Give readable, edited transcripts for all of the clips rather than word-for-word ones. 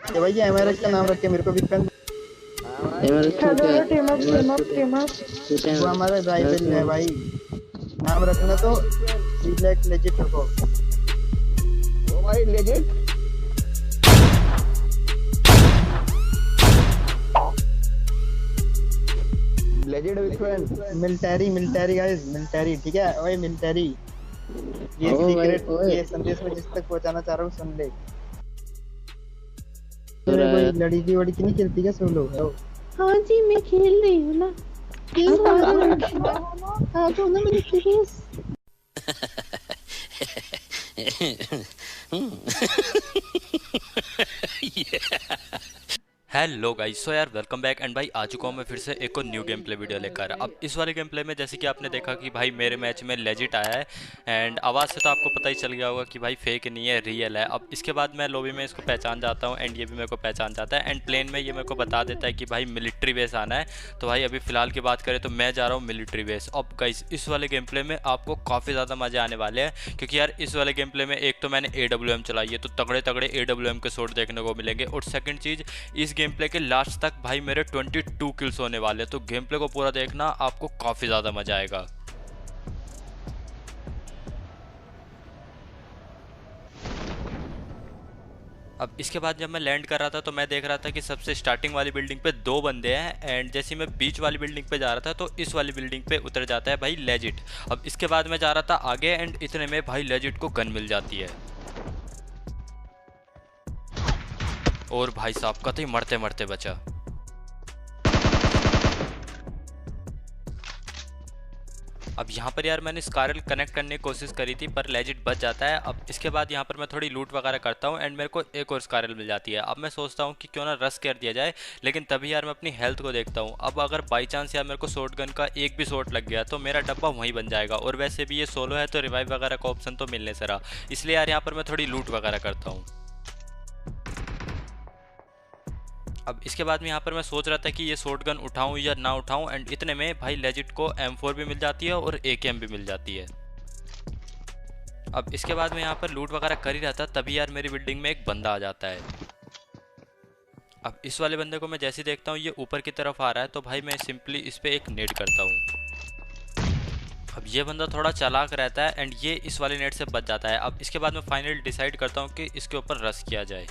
ये भाई एमआरएच का नाम रख के मेरे को भी फ्रेंड। एमआरएच को हेलो क्या? Hello team up team MRH up को टीम अप। क्या? वो हमारा एमआरएच राइवल है को भाई। नाम रखना तो सिलेक्ट लेजिट रखो। ओ भाई legend legend with friends. Military military guys military ठीक है ओए मिलिटरी। ये ओ भाई सीक्रेट ओए ये संदेश में जिस तक पहुंचाना चाह रहा हूँ सुन ले। हो तूने रहा कोई है। लड़की वड़की नहीं खेलती क्या सोलो? हाँ जी मैं खेल रही हूँ ना। आप आ जाओ। आ जाओ ना मेरे प्लीज। हेलो गाइस, सो यार वेलकम बैक एंड भाई आ चुका हूँ मैं फिर से एक और न्यू गेम प्ले वीडियो लेकर। अब इस वाले गेम प्ले में जैसे कि आपने देखा कि भाई मेरे मैच में लेजिट आया है एंड आवाज़ से तो आपको पता ही चल गया होगा कि भाई फेक नहीं है, रियल है। अब इसके बाद मैं लॉबी में इसको पहचान जाता हूँ एंड ये भी मेरे को पहचान जाता है एंड प्लेन में ये मेरे को बता देता है कि भाई मिलिट्री बेस आना है। तो भाई अभी फ़िलहाल की बात करें तो मैं जा रहा हूँ मिलिट्री बेस। अब गाइस इस वाले गेम प्ले में आपको काफ़ी ज़्यादा मज़े आने वाले हैं क्योंकि यार इस वाले गेम प्ले में एक तो मैंने AWM चलाई है तो तगड़े तगड़े AWM के शॉट देखने को मिलेंगे, और सेकंड चीज़ इस गेम प्ले के लास्ट तक भाई मेरे 22 किल्स होने वाले हैं। तो गेम प्ले को पूरा देखना, आपको काफ़ी ज़्यादा मजा आएगा। अब इसके बाद जब मैं लैंड कर रहा था तो मैं देख रहा था कि सबसे स्टार्टिंग वाली बिल्डिंग पे दो बंदे हैं एंड जैसे मैं बीच वाली बिल्डिंग पे जा रहा था तो इस वाली बिल्डिंग पे उतर जाता है भाई लेजिट। अब इसके बाद मैं जा रहा था आगे एंड इतने में भाई लेजिट को गन मिल जाती है और भाई साहब का तो ही मरते मरते बचा। अब यहाँ पर यार मैंने स्कारल कनेक्ट करने की कोशिश करी थी पर लेजिट बच जाता है। अब इसके बाद यहाँ पर मैं थोड़ी लूट वगैरह करता हूँ एंड मेरे को एक और स्कारल मिल जाती है। अब मैं सोचता हूँ कि क्यों ना रश कर दिया जाए, लेकिन तभी यार मैं अपनी हेल्थ को देखता हूँ। अब अगर बाई चांस यार मेरे को शॉट गन का एक भी शॉट लग गया तो मेरा डब्बा वहीं बन जाएगा, और वैसे भी ये सोलो है तो रिवाइव वगैरह का ऑप्शन तो मिलने से रहा, इसलिए यार यहाँ पर मैं थोड़ी लूट वगैरह करता हूँ। अब इसके बाद में यहाँ पर मैं सोच रहा था कि ये शॉटगन उठाऊं या ना उठाऊं एंड इतने में भाई लेजिट को M4 भी मिल जाती है और AKM भी मिल जाती है। अब इसके बाद में यहाँ पर लूट वगैरह कर ही रहा था तभी यार मेरी बिल्डिंग में एक बंदा आ जाता है। अब इस वाले बंदे को मैं जैसे ही देखता हूँ ये ऊपर की तरफ आ रहा है तो भाई मैं सिंपली इस पर एक नेट करता हूँ। अब ये बंदा थोड़ा चालाक रहता है एंड ये इस वाले नेट से बच जाता है। अब इसके बाद मैं फाइनली डिसाइड करता हूँ कि इसके ऊपर रश किया जाए।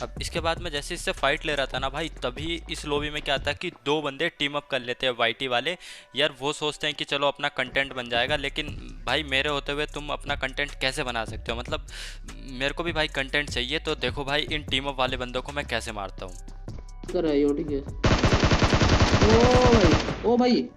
अब इसके बाद मैं जैसे इससे फाइट ले रहा था ना भाई, तभी इस लॉबी में क्या था कि दो बंदे टीम अप कर लेते हैं वाईटी वाले। यार वो सोचते हैं कि चलो अपना कंटेंट बन जाएगा, लेकिन भाई मेरे होते हुए तुम अपना कंटेंट कैसे बना सकते हो? मतलब मेरे को भी भाई कंटेंट चाहिए। तो देखो भाई इन टीम अप वाले बंदों को मैं कैसे मारता हूँ। कर रहा है योटी के। ओ भाई ओ भाई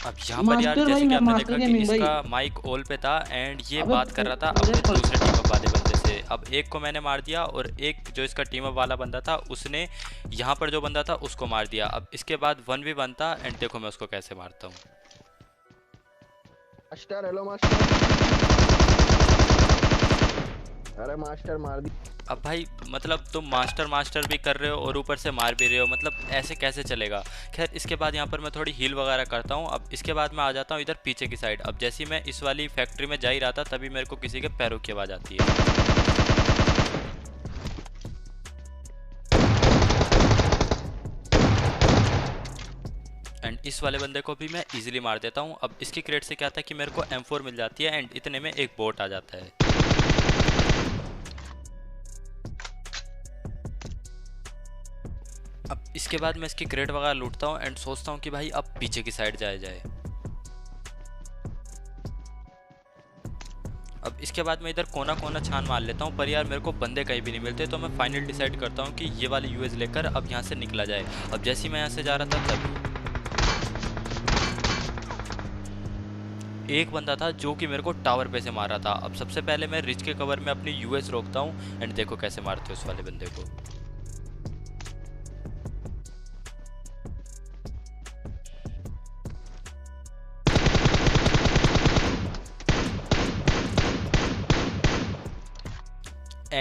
अब यहाँ पर यार मास्टर जैसे भाई, कि मैं आपने मास्टर देखा कि गेमिंग भाई। इसका माइक ऑल पे था एंड ये अबे बात कर रहा था अरे अपने दूसरे टीम अप वाले बंदे से। अब एक को मैंने मार दिया और एक जो इसका टीम अप वाला बंदा था उसने यहाँ पर जो बंदा था उसको मार दिया। अब इसके बाद 1v1 था एंड देखो मैं उसको कैसे मारता हूँ। Master hello master. अरे मास्टर मार दी। अब भाई मतलब तुम मास्टर मास्टर भी कर रहे हो और ऊपर से मार भी रहे हो, मतलब ऐसे कैसे चलेगा? खैर इसके बाद यहाँ पर मैं थोड़ी हील वगैरह करता हूँ। अब इसके बाद मैं आ जाता हूँ इधर पीछे की साइड। अब जैसे ही मैं इस वाली फैक्ट्री में जा ही रहा था तभी मेरे को किसी के पैरों की आवाज़ आती है। एंड इस वाले बंदे को भी मैं इजीली मार देता हूँ। अब इसकी क्रेट से क्या था कि मेरे को M4 मिल जाती है एंड इतने में एक बोट आ जाता है। अब इसके बाद मैं इसकी क्रेट वगैरह लूटता हूँ एंड सोचता हूँ कि भाई अब पीछे की साइड जाया जाए। अब इसके बाद मैं इधर कोना कोना छान मार लेता हूँ पर यार मेरे को बंदे कहीं भी नहीं मिलते, तो मैं फाइनल डिसाइड करता हूँ कि ये वाली यूएस लेकर अब यहाँ से निकला जाए। अब जैसे ही मैं यहाँ से जा रहा था तभी एक बंदा था जो कि मेरे को टावर पे से मार रहा था। अब सबसे पहले मैं रिच के कवर में अपनी यूएस रोकता हूँ एंड देखो कैसे मारते हो उस वाले बंदे को।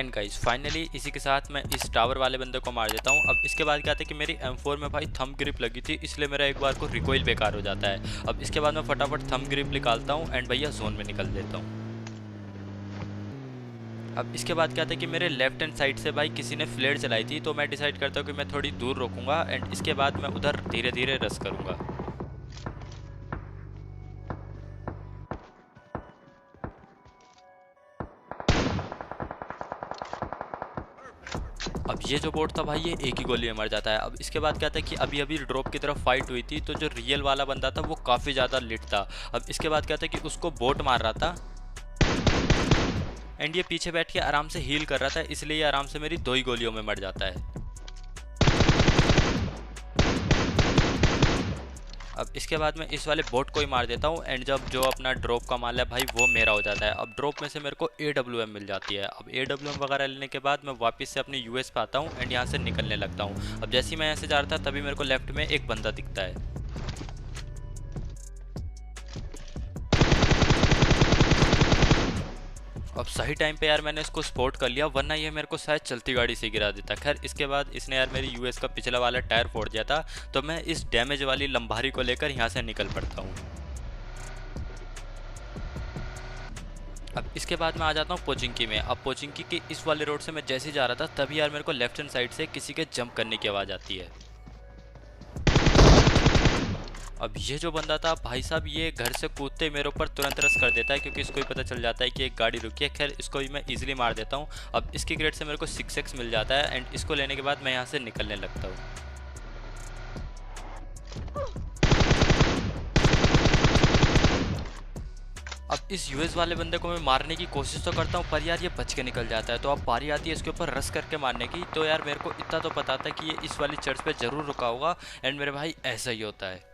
एंड गाइस फाइनली इसी के साथ मैं इस टावर वाले बंदे को मार देता हूँ। अब इसके बाद क्या था कि मेरी M4 में भाई थंब ग्रिप लगी थी, इसलिए मेरा एक बार को रिकॉइल बेकार हो जाता है। अब इसके बाद मैं फटाफट थंब ग्रिप निकालता हूँ एंड भैया जोन में निकल देता हूँ। अब इसके बाद क्या था कि मेरे लेफ्ट हैंड साइड से भाई किसी ने फ्लेयर चलाई थी, तो मैं डिसाइड करता हूँ कि मैं थोड़ी दूर रोकूंगा एंड इसके बाद मैं उधर धीरे धीरे रश करूँगा। अब ये जो बोट था भाई ये एक ही गोली में मर जाता है। अब इसके बाद क्या था कि अभी अभी ड्रॉप की तरफ फाइट हुई थी, तो जो रियल वाला बंदा था वो काफ़ी ज़्यादा लिट था। अब इसके बाद क्या था कि उसको बोट मार रहा था एंड ये पीछे बैठ के आराम से हील कर रहा था, इसलिए ये आराम से मेरी 2 ही गोलियों में मर जाता है। अब इसके बाद मैं इस वाले बोट को ही मार देता हूँ एंड जब जो अपना ड्रॉप का माल है भाई वो मेरा हो जाता है। अब ड्रॉप में से मेरे को AWM मिल जाती है। अब AWM वगैरह लेने के बाद मैं वापस से अपने US पे आता हूँ एंड यहाँ से निकलने लगता हूँ। अब जैसे ही मैं यहाँ से जा रहा था तभी मेरे को लेफ्ट में एक बंदा दिखता है। अब सही टाइम पे यार मैंने इसको स्पॉट कर लिया, वरना ये मेरे को शायद चलती गाड़ी से गिरा देता। खैर इसके बाद इसने यार मेरी US का पिछला वाला टायर फोड़ दिया था, तो मैं इस डैमेज वाली लंबारी को लेकर यहाँ से निकल पड़ता हूँ। अब इसके बाद मैं आ जाता हूँ पोचिंकी में। अब पोचिंकी के इस वाले रोड से मैं जैसे ही जा रहा था तभी यार मेरे को लेफ्ट हैंड साइड से किसी के जंप करने की आवाज़ आती है। अब ये जो बंदा था भाई साहब ये घर से कूदते मेरे ऊपर तुरंत रश कर देता है, क्योंकि इसको ही पता चल जाता है कि एक गाड़ी रुकी है। खैर इसको भी मैं इजीली मार देता हूँ। अब इसकी ग्रेड से मेरे को 6x मिल जाता है एंड इसको लेने के बाद मैं यहाँ से निकलने लगता हूँ। अब इस US वाले बंदे को मैं मारने की कोशिश तो करता हूँ, पर यार ये बच के निकल जाता है। तो अब बारी आती है इसके ऊपर रश करके मारने की। तो यार मेरे को इतना तो पता था कि ये इस वाली चर्च पे ज़रूर रुका होगा एंड मेरे भाई ऐसा ही होता है।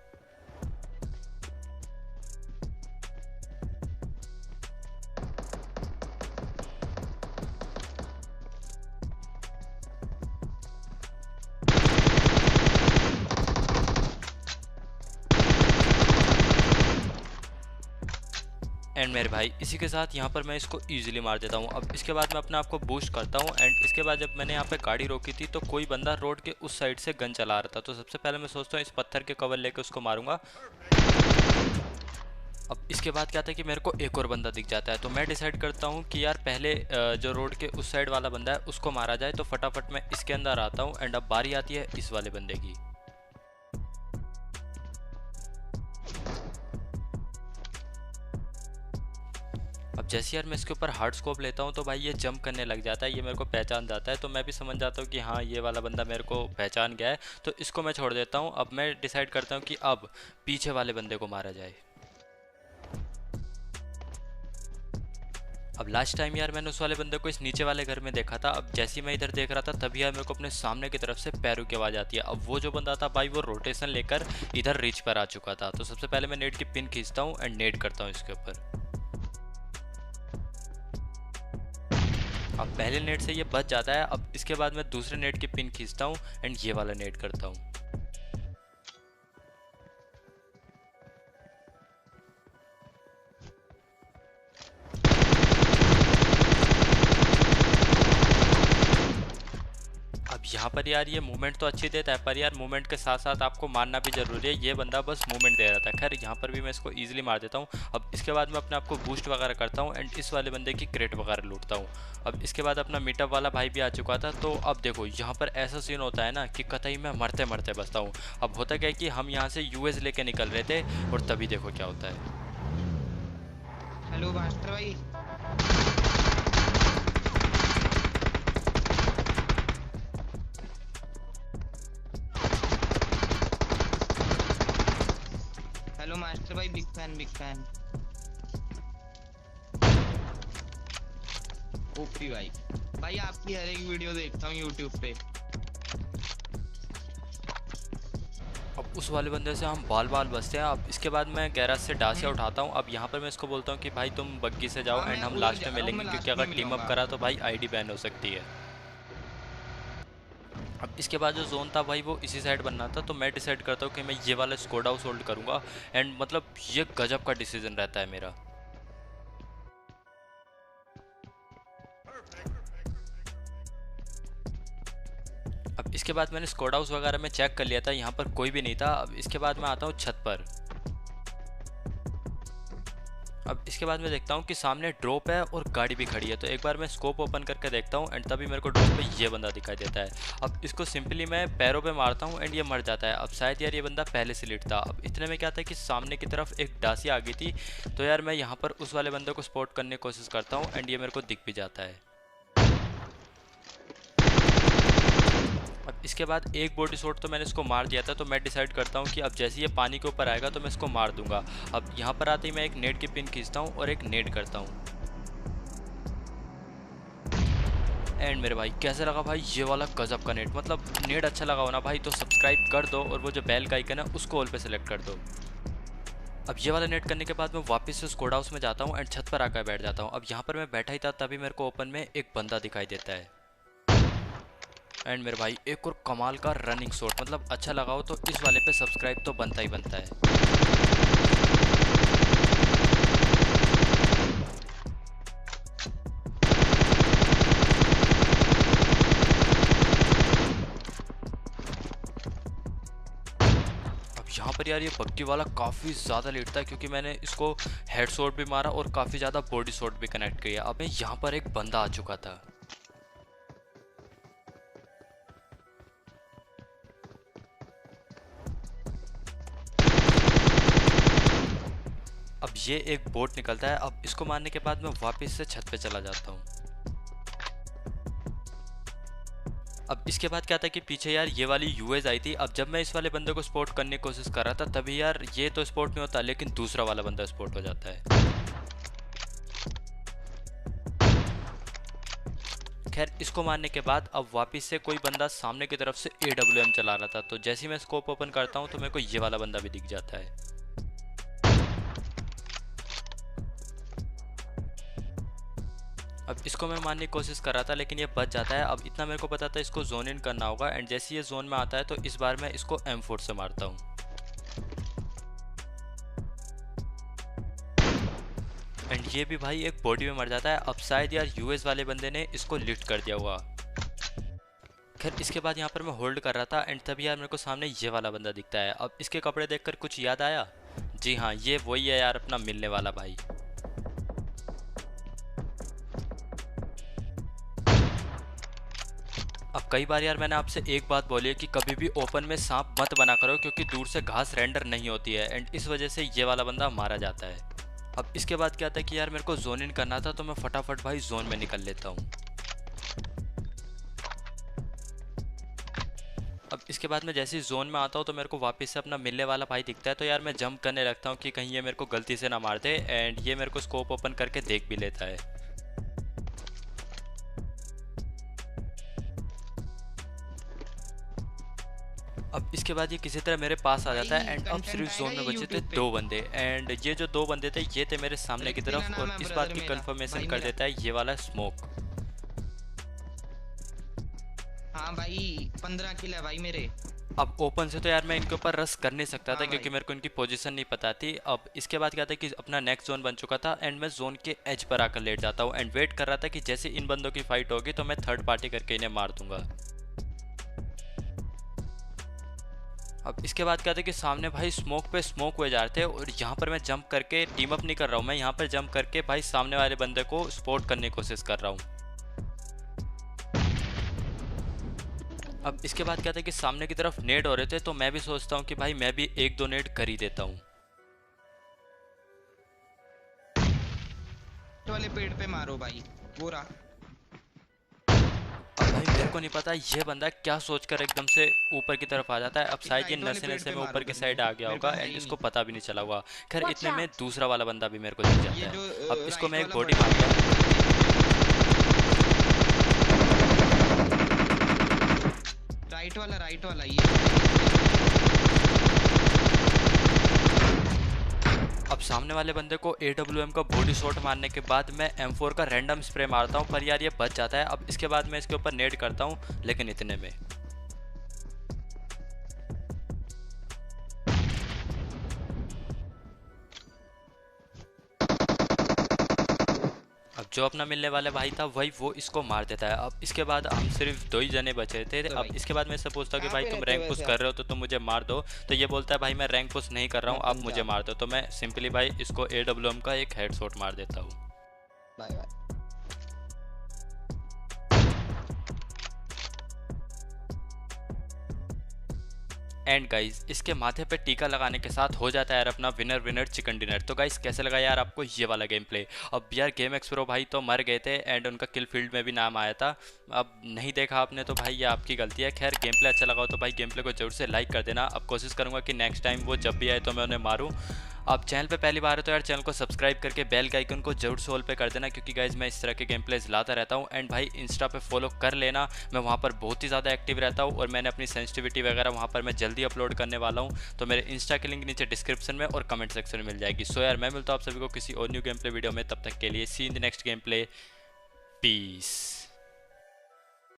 एंड मेरे भाई इसी के साथ यहाँ पर मैं इसको इजीली मार देता हूँ। अब इसके बाद मैं अपने आप को बूस्ट करता हूँ एंड इसके बाद जब मैंने यहाँ पे गाड़ी रोकी थी तो कोई बंदा रोड के उस साइड से गन चला रहा था। तो सबसे पहले मैं सोचता हूँ इस पत्थर के कवर लेके उसको मारूंगा। अब इसके बाद क्या था कि मेरे को एक और बंदा दिख जाता है, तो मैं डिसाइड करता हूँ कि यार पहले जो रोड के उस साइड वाला बंदा है उसको मारा जाए। तो फटाफट मैं इसके अंदर आता हूँ एंड अब बारी आती है इस वाले बंदे की। अब जैसे यार मैं इसके ऊपर हार्ड स्कोप लेता हूँ तो भाई ये जंप करने लग जाता है, ये मेरे को पहचान जाता है। तो मैं भी समझ जाता हूँ कि हाँ ये वाला बंदा मेरे को पहचान गया है, तो इसको मैं छोड़ देता हूँ। अब मैं डिसाइड करता हूँ कि अब पीछे वाले बंदे को मारा जाए। अब लास्ट टाइम यार मैंने उस वाले बंदे को इस नीचे वाले घर में देखा था। अब जैसे ही मैं इधर देख रहा था तभी यार मेरे को अपने सामने की तरफ से पैरों की आवाज़ आती है। अब वो जो बंदा था भाई वो रोटेशन लेकर इधर रीच पर आ चुका था। तो सबसे पहले मैं नेट की पिन खींचता हूँ एंड नेट करता हूँ इसके ऊपर। अब पहले नेट से ये बच जाता है। अब इसके बाद मैं दूसरे नेट की पिन खींचता हूँ एंड ये वाला नेट करता हूँ। अब यहाँ पर यार ये मूवमेंट तो अच्छी देता है, पर यार मूवमेंट के साथ साथ आपको मारना भी जरूरी है। ये बंदा बस मूवमेंट दे रहा था। खैर यहाँ पर भी मैं इसको इजीली मार देता हूँ। अब इसके बाद मैं अपने आप को बूस्ट वगैरह करता हूँ एंड इस वाले बंदे की क्रेट वगैरह लूटता हूँ। अब इसके बाद अपना मीटअप वाला भाई भी आ चुका था। तो अब देखो यहाँ पर ऐसा सीन होता है ना कि कतई मैं मरते मरते बचता हूँ। अब होता क्या है कि हम यहाँ से US लेके निकल रहे थे और तभी देखो क्या होता है। हेलो मास्टर भाई। हेलो मास्टर भाई, big fan big fan. OP भाई, भाई आपकी हर एक वीडियो देखता हूँ YouTube पे। अब उस वाले बंदे से हम बाल बाल बचते हैं। अब इसके बाद मैं गैराज से डासिया उठाता हूँ। अब यहाँ पर मैं इसको बोलता हूँ कि भाई तुम बग्गी से जाओ एंड हम लास्ट में मिलेंगे, क्योंकि अगर टीम अप करा तो भाई ID बैन हो सकती है। अब इसके बाद जो जोन था भाई वो इसी साइड बनना था। तो मैं डिसाइड करता हूँ कि मैं ये वाला स्क्वाड हाउस होल्ड करूँगा एंड मतलब ये गजब का डिसीजन रहता है मेरा। अब इसके बाद मैंने स्क्वाड हाउस वगैरह में चेक कर लिया था, यहाँ पर कोई भी नहीं था। अब इसके बाद मैं आता हूँ छत पर। अब इसके बाद मैं देखता हूँ कि सामने ड्रॉप है और गाड़ी भी खड़ी है, तो एक बार मैं स्कोप ओपन करके देखता हूँ एंड तभी मेरे को ड्रॉप पे ये बंदा दिखाई देता है। अब इसको सिंपली मैं पैरों पे मारता हूँ एंड ये मर जाता है। अब शायद यार ये बंदा पहले से लेट था। अब इतने में क्या था कि सामने की तरफ एक डासी आ गई थी, तो यार मैं यहाँ पर उस वाले बंदे को स्पॉट करने की कोशिश करता हूँ एंड ये मेरे को दिख भी जाता है। अब इसके बाद एक बॉडी शॉट तो मैंने इसको मार दिया था, तो मैं डिसाइड करता हूँ कि अब जैसे ये पानी के ऊपर आएगा तो मैं इसको मार दूंगा। अब यहाँ पर आते ही मैं एक नेट की पिन खींचता हूँ और एक नेट करता हूँ। एंड मेरे भाई कैसे लगा भाई ये वाला गजब का नेट, मतलब नेट अच्छा लगा हो ना भाई तो सब्सक्राइब कर दो और वो जो बेल का आइकन है उसको ऑल पे सेलेक्ट कर दो। अब ये वाला नेट करने के बाद मैं वापस से स्क्वाड हाउस में जाता हूँ एंड छत पर आकर बैठ जाता हूँ। अब यहाँ पर मैं बैठा ही था तभी मेरे को ओपन में एक बंदा दिखाई देता है। एंड मेरे भाई एक और कमाल का रनिंग शॉट, मतलब अच्छा लगा हो तो इस वाले पे सब्सक्राइब तो बनता ही बनता है। अब यहाँ पर यार ये बग्गी वाला काफ़ी ज़्यादा लेट था क्योंकि मैंने इसको हेड शॉट भी मारा और काफ़ी ज़्यादा बॉडी शॉट भी कनेक्ट किया। अब यहाँ पर एक बंदा आ चुका था। अब ये एक बोट निकलता है। अब इसको मारने के बाद मैं वापस से छत पे चला जाता हूँ। अब इसके बाद क्या था कि पीछे यार ये वाली यूएस आई थी। अब जब मैं इस वाले बंदे को स्पॉट करने की कोशिश कर रहा था तभी यार ये तो स्पॉट नहीं होता लेकिन दूसरा वाला बंदा स्पॉट हो जाता है। खैर इसको मारने के बाद अब वापस से कोई बंदा सामने की तरफ से AWM चला रहा था, तो जैसे ही मैं स्कोप ओपन करता हूँ तो मेरे को ये वाला बंदा भी दिख जाता है। अब इसको मैं मारने की कोशिश कर रहा था लेकिन ये बच जाता है। अब इतना मेरे को पता था इसको जोन इन करना होगा एंड जैसे ये जोन में आता है तो इस बार मैं इसको M4 से मारता हूँ। एंड ये भी भाई एक बॉडी में मर जाता है। अब शायद यार यूएस वाले बंदे ने इसको लिफ्ट कर दिया हुआ। खैर इसके बाद यहाँ पर मैं होल्ड कर रहा था एंड तभी यार मेरे को सामने ये वाला बंदा दिखता है। अब इसके कपड़े देखकर कुछ याद आया, जी हाँ ये वही है यार अपना मिलने वाला भाई। अब कई बार यार मैंने आपसे एक बात बोली है कि कभी भी ओपन में सांप मत बना करो क्योंकि दूर से घास रेंडर नहीं होती है एंड इस वजह से ये वाला बंदा मारा जाता है। अब इसके बाद क्या था कि यार मेरे को जोन इन करना था तो मैं फटाफट भाई जोन में निकल लेता हूँ। अब इसके बाद मैं जैसे ही जोन में आता हूँ तो मेरे को वापस से अपना मिलने वाला भाई दिखता है, तो यार मैं जंप करने लगता हूँ कि कहीं ये मेरे को गलती से ना मार दे एंड ये मेरे को स्कोप ओपन करके देख भी लेता है। अब इसके बाद ये किसी तरह मेरे पास आ जाता है एंड अब सिर्फ जोन में बचे थे 2 बंदे एंड ये जो 2 बंदे थे ये थे मेरे सामने की तरफ और इस बात की कंफर्मेशन कर देता है ये वाला स्मोक। हाँ भाई 15 किल है भाई मेरे। अब ओपन से तो यार मैं इनके ऊपर रश कर नहीं सकता था क्योंकि मेरे को इनकी पोजीशन नहीं पता थी। अब इसके बाद क्या था कि अपना नेक्स्ट जोन बन चुका था एंड मैं जोन के एज पर आकर लेट जाता हूँ एंड वेट कर रहा था कि जैसे इन बंदों की फाइट होगी तो मैं थर्ड पार्टी करके इन्हें मार दूंगा। अब इसके बाद क्या था कि सामने भाई स्मोक पे स्मोक हुए जा रहे थे और यहाँ पर मैं जंप करके टीम अप नहीं कर रहा हूँ, मैं यहाँ पर जंप करके भाई सामने वाले बंदे को स्पॉट करने की कोशिश कर रहा हूँ। अब इसके बाद क्या था कि सामने की तरफ नेड हो रहे थे तो मैं भी सोचता हूँ कि भाई मैं भी 1-2 नेड कर ही देता हूँ। वाले पेड़ पे मारो भाई वो रहा। अब भाई मेरे को नहीं पता ये बंदा क्या सोचकर एकदम से ऊपर की तरफ आ जाता है। अब शायद ये नशे नशे में ऊपर की साइड आ गया होगा एंड इसको पता भी नहीं चला हुआ। खैर इतने में दूसरा वाला बंदा भी मेरे को दिख जाता है। अब इसको मैं एक बॉडी मारता हूँ। राइट वाला ये। अब सामने वाले बंदे को AWM का बॉडी शॉट मारने के बाद मैं M4 का रैंडम स्प्रे मारता हूँ पर यार ये बच जाता है। अब इसके बाद मैं इसके ऊपर नेड करता हूँ लेकिन इतने में अब जो अपना मिलने वाला भाई था वही वो इसको मार देता है। अब इसके बाद हम सिर्फ 2 ही जने बचे थे। अब इसके बाद मैं इससे पूछता हूँ कि भाई तुम रैंक पुश कर रहे हो तो तुम मुझे मार दो। तो ये बोलता है भाई मैं रैंक पुश नहीं कर रहा हूँ, आप मुझे मार दो। तो मैं सिंपली भाई इसको AWM का एक हेडशॉट मार देता हूँ। Bye bye. एंड गाइस इसके माथे पे टीका लगाने के साथ हो जाता है यार अपना विनर विनर चिकन डिनर। तो गाइस कैसे लगा यार आपको ये वाला गेम प्ले? अब यार गेम एक्स प्रो भाई तो मर गए थे एंड उनका किल फील्ड में भी नाम आया था। अब नहीं देखा आपने तो भाई ये आपकी गलती है। खैर गेम प्ले अच्छा लगा हो तो भाई गेम प्ले को जरूर से लाइक कर देना। अब कोशिश करूँगा कि नेक्स्ट टाइम वो जब भी आए तो मैं उन्हें मारूँ। आप चैनल पे पहली बार हो तो यार चैनल को सब्सक्राइब करके बेल के आइकन को जरूर से ऑल पे कर देना, क्योंकि गाइज मैं इस तरह के गेम प्लेज लाता रहता हूँ। एंड भाई इंस्टा पे फॉलो कर लेना, मैं वहाँ पर बहुत ही ज़्यादा एक्टिव रहता हूँ और मैंने अपनी सेंसिटिविटी वगैरह वहाँ पर मैं जल्दी अपलोड करने वाला हूँ। तो मेरे इंस्टा की लिंक नीचे डिस्क्रिप्शन में और कमेंट सेक्शन में मिल जाएगी। सो यार मैं मिलता हूँ आप सभी को किसी और न्यू गेम प्ले वीडियो में, तब तक के लिए see in the next game play, piece.